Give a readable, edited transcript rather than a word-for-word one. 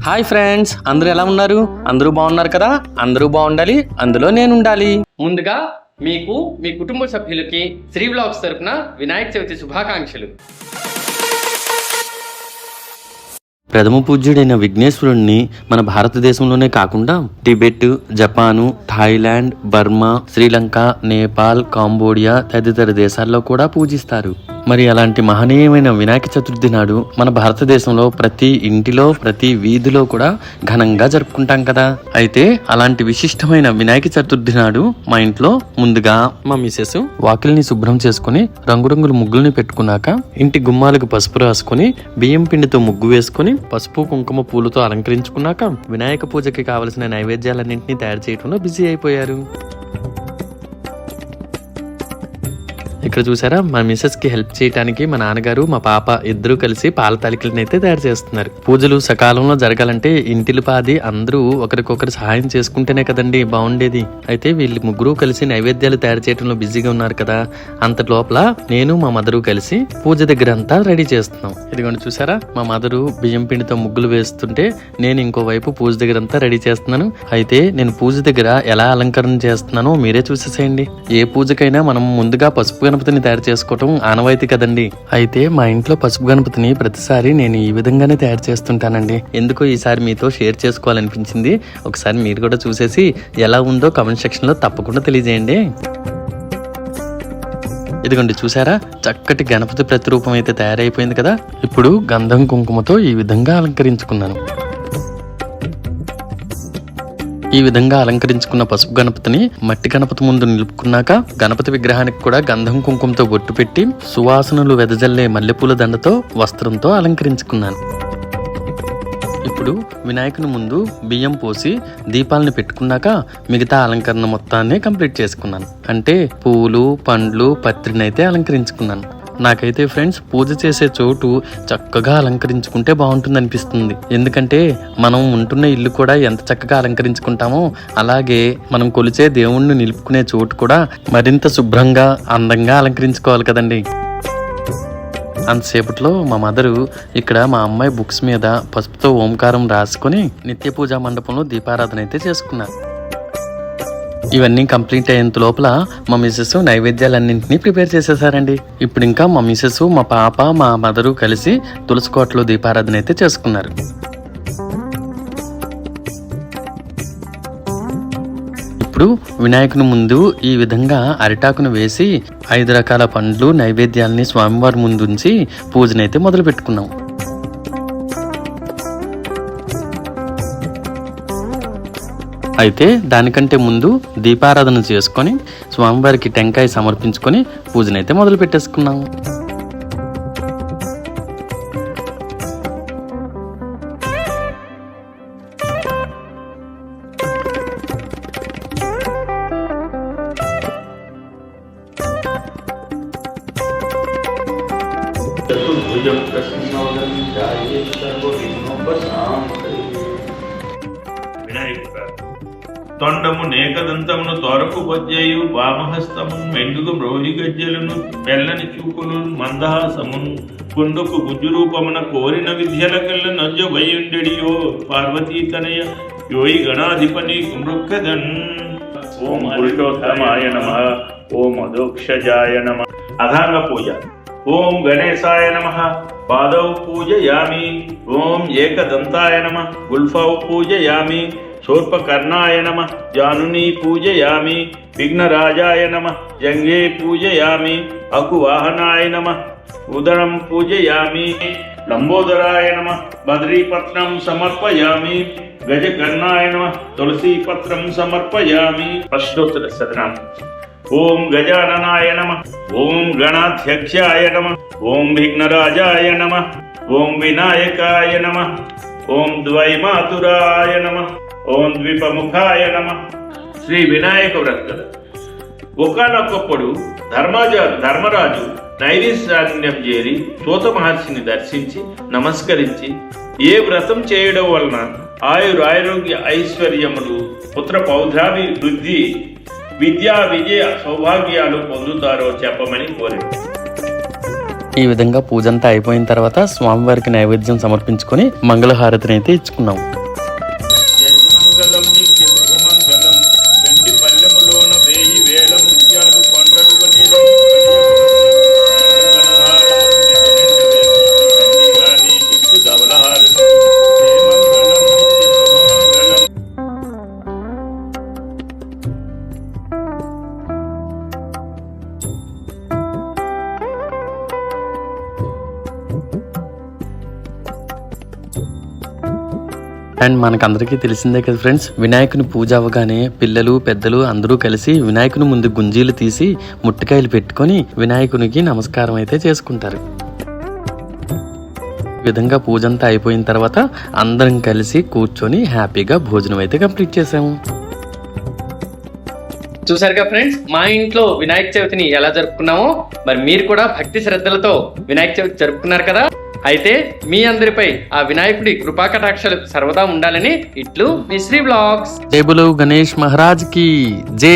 Hi friends, అందరూ ఎలా ఉన్నారు? అందరూ బాగున్నారు కదా? అందరూ బాగుండాలి, అందులో నేను ఉండాలి. ముందుగా మీకు మీ కుటుంబ సభ్యులకి శ్రీ వ్లాగ్స్ తరపున వినాయక చవితి శుభాకాంక్షలు. ప్రథమ పూజ్యుడైన విఘ్నేశ్వరుణ్ణి మన భారతదేశంలోనే కాకుండా Tibet, Japan, Thailand, Burma, Sri Lanka, Nepal, Cambodia తదితర దేశాల్లో కూడా పూజిస్తారు. మరి అలాంటి మహనీయమైన వినాయక చతుర్థి నాడు మన భారతదేశంలో ప్రతి ఇంటిలో, ప్రతి వీధిలో కూడా ఘనంగా జరుపుకుంటాం కదా. అయితే అలాంటి విశిష్టమైన వినాయక చతుర్థి నాడు మా ఇంట్లో ముందుగా మా మిసెస్ వాకిల్ని శుభ్రం చేసుకుని రంగురంగుల ముగ్గుల్ని పెట్టుకున్నాక ఇంటి గుమ్మాలకు పసుపు రాసుకుని బియ్యం పిండితో ముగ్గు వేసుకుని పసుపు కుంకుమ పూలతో అలంకరించుకున్నాక వినాయక పూజకి కావలసిన నైవేద్యాలన్నింటినీ తయారు చేయడంలో బిజీ అయిపోయారు. ఇక్కడ చూసారా, మా మిసెస్ కి హెల్ప్ చేయడానికి మా నాన్నగారు, మా పాప ఇద్దరు కలిసి పాల తాలికలను అయితే తయారు చేస్తున్నారు. పూజలు సకాలంలో జరగాలంటే ఇంటిలి పాది అందరూ ఒకరికొకరు సహాయం చేసుకుంటేనే కదండి బాగుండేది. అయితే వీళ్ళు ముగ్గురు కలిసి నైవేద్యాలు తయారు చేయడంలో బిజీగా ఉన్నారు కదా. అంత లోపల నేను మా మదరు కలిసి పూజ దగ్గర అంతా రెడీ చేస్తున్నాం. ఇదిగోండి చూసారా, మా మదరు బియ్యం పిండితో ముగ్గులు వేస్తుంటే నేను ఇంకోవైపు పూజ దగ్గర అంతా రెడీ చేస్తున్నాను. అయితే నేను పూజ దగ్గర ఎలా అలంకరణ చేస్తున్నానో మీరే చూసేసేయండి. ఏ పూజకైనా మనం ముందుగా పసుపు గణపతిని తయారు చేసుకోవటం ఆనవాయితీ కదండి. అయితే మా ఇంట్లో పసుపు గణపతిని ప్రతిసారి నేను ఈ విధంగానే తయారు చేస్తుంటానండి. ఎందుకో ఈసారి మీతో షేర్ చేసుకోవాలనిపించింది. ఒకసారి మీరు కూడా చూసేసి ఎలా ఉందో కామెంట్ సెక్షన్ లో తప్పకుండా తెలియజేయండి. ఇదిగోండి చూసారా, చక్కటి గణపతి ప్రతిరూపం అయితే తయారైపోయింది కదా. ఇప్పుడు గంధం కుంకుమతో ఈ విధంగా అలంకరించుకున్నాను. ఈ విధంగా అలంకరించుకున్న పసుపు గణపతిని మట్టి గణపతి ముందు నిలుపుకున్నాక గణపతి విగ్రహానికి కూడా గంధం కుంకుమతో బొట్టు పెట్టి సువాసనలు వెదజల్లే మల్లెపూల దండతో వస్త్రంతో అలంకరించుకున్నాను. ఇప్పుడు వినాయకుని ముందు బియ్యం పోసి దీపాలను పెట్టుకున్నాక మిగతా అలంకరణ మొత్తాన్ని కంప్లీట్ చేసుకున్నాను. అంటే పూలు, పండ్లు, పత్రినైతే అలంకరించుకున్నాను. నాకైతే ఫ్రెండ్స్ పూజ చేసే చోటు చక్కగా అలంకరించుకుంటే బాగుంటుంది అనిపిస్తుంది. ఎందుకంటే మనం ఉంటున్న ఇల్లు కూడా ఎంత చక్కగా అలంకరించుకుంటామో అలాగే మనం కొలిచే దేవుణ్ణి నిలుపుకునే చోటు కూడా మరింత శుభ్రంగా, అందంగా అలంకరించుకోవాలి కదండి. అంతసేపట్లో మా మదరు ఇక్కడ మా అమ్మాయి బుక్స్ మీద పసుపుతో ఓంకారం రాసుకొని నిత్య పూజా మండపంలో దీపారాధన అయితే చేసుకున్నారు. ఇవన్నీ కంప్లీట్ అయ్యేంత లోపల మా మిసెస్ నైవేద్యాలన్నింటినీ ప్రిపేర్ చేసేసారండి. ఇప్పుడు ఇంకా మా మిసెస్, మా పాప, మా మదరు కలిసి తులసి కోటలో దీపారాధన అయితే చేసుకున్నారు. ఇప్పుడు వినాయకుని ముందు ఈ విధంగా అరిటాకును వేసి 5 రకాల పండ్లు నైవేద్యాలని స్వామివారి ముందుంచి పూజనైతే మొదలు పెట్టుకున్నాం. అయితే దానికంటే ముందు దీపారాధన చేసుకొని స్వామివారికి టెంకాయ సమర్పించుకొని పూజనైతే మొదలు పెట్టేసుకున్నాము. తొండము నేకదంతమును తోరకు పొజ్జయు వామహస్తము మెండుగు బ్రోహి గజ్జెలను మెల్లని చూపులు మందహాసమును కుందుకు గుజ్జురూపమున కోరిన విద్యలకెల్ల నజ్జ వయుండెడియో పార్వతీ తనయ యోయి గణాధిపని మృక్కదన్. ఓం పురుషోత్తమాయ నమః. ఓం అదోక్షజాయ నమః. అధాంగ పూజ. ఓం గణేశాయ నమః. పాదౌ పూజయామి. ఓం ఏకదంతాయ నమః. గుల్ఫౌ పూజయామి. శూర్పకర్ణాయ నమః. జానునీ పూజయామి. విఘ్నరాజాయ నమః. జంఘే పూజయామి. అకువాహనాయ నమః. ఉదరం పూజయామి. లంబోదరాయ నమః. బద్రీపత్రం సమర్పయామి. గజకర్ణాయ నమః. తులసీపత్రం సమర్పయామి. అష్టోత్తర శతనామం. ఓం గజాననాయ నమః. ఓం గణాధ్యక్షాయ నమః. ఓం విఘ్నరాజాయ నమః. ఓం వినాయకాయ నమః. ఓం ద్వైమాతురాయ నమః. ఓం ద్విపముఖాయ నమః. శ్రీ వినాయక వ్రతం. ఒకనొకప్పుడు ధర్మరాజు నైవేద్యారణ్యం చేరి సూత మహర్షిని దర్శించి నమస్కరించి ఏ వ్రతం చేయడం వలన ఆయురారోగ్య ఐశ్వర్యములు, పుత్ర పౌత్రాభివృద్ధి, విద్యా విజయ సౌభాగ్యాలు పొందుతారో చెప్పమని కోరాడు. ఈ విధంగా పూజ అంతా అయిపోయిన తర్వాత స్వామివారికి నైవేద్యం సమర్పించుకొని మంగళహారతిని అయితే ఇచ్చుకున్నాం. యజ్మంగళం నిత్య శుభమంగళం వెండి పల్లెములోన వేయి వేల ముత్యాలు కొండలుగా నీరు ధవలహారతి మంగళం నిత్య శుభమంగళం. అండ్ మనకందరికీ తెలిసిందే కదా ఫ్రెండ్స్, వినాయకుని పూజ అవ్వగానే పిల్లలు పెద్దలు అందరూ కలిసి వినాయకుని ముందు గుంజీలు తీసి ముట్టికాయలు పెట్టుకొని వినాయకునికి నమస్కారం అయితే చేసుకుంటారు. ఈ విధంగా పూజ అంతా అయిపోయిన తర్వాత అందరం కలిసి కూర్చొని హ్యాపీగా భోజనం అయితే కంప్లీట్ చేసాము. చూసారుగా ఫ్రెండ్స్, మా ఇంట్లో వినాయక చవితిని ఎలా జరుపుకున్నామో మరి మీరు కూడా భక్తి శ్రద్ధలతో వినాయక చవితి జరుపుకున్నారు కదా. అయితే మీ అందరిపై ఆ వినాయకుడి కృపా కటాక్షాలు సర్వదా ఉండాలని ఇట్లు మీ శ్రీ బ్లాగ్స్. జై బోలో గణేష్ మహారాజ్ కి జై.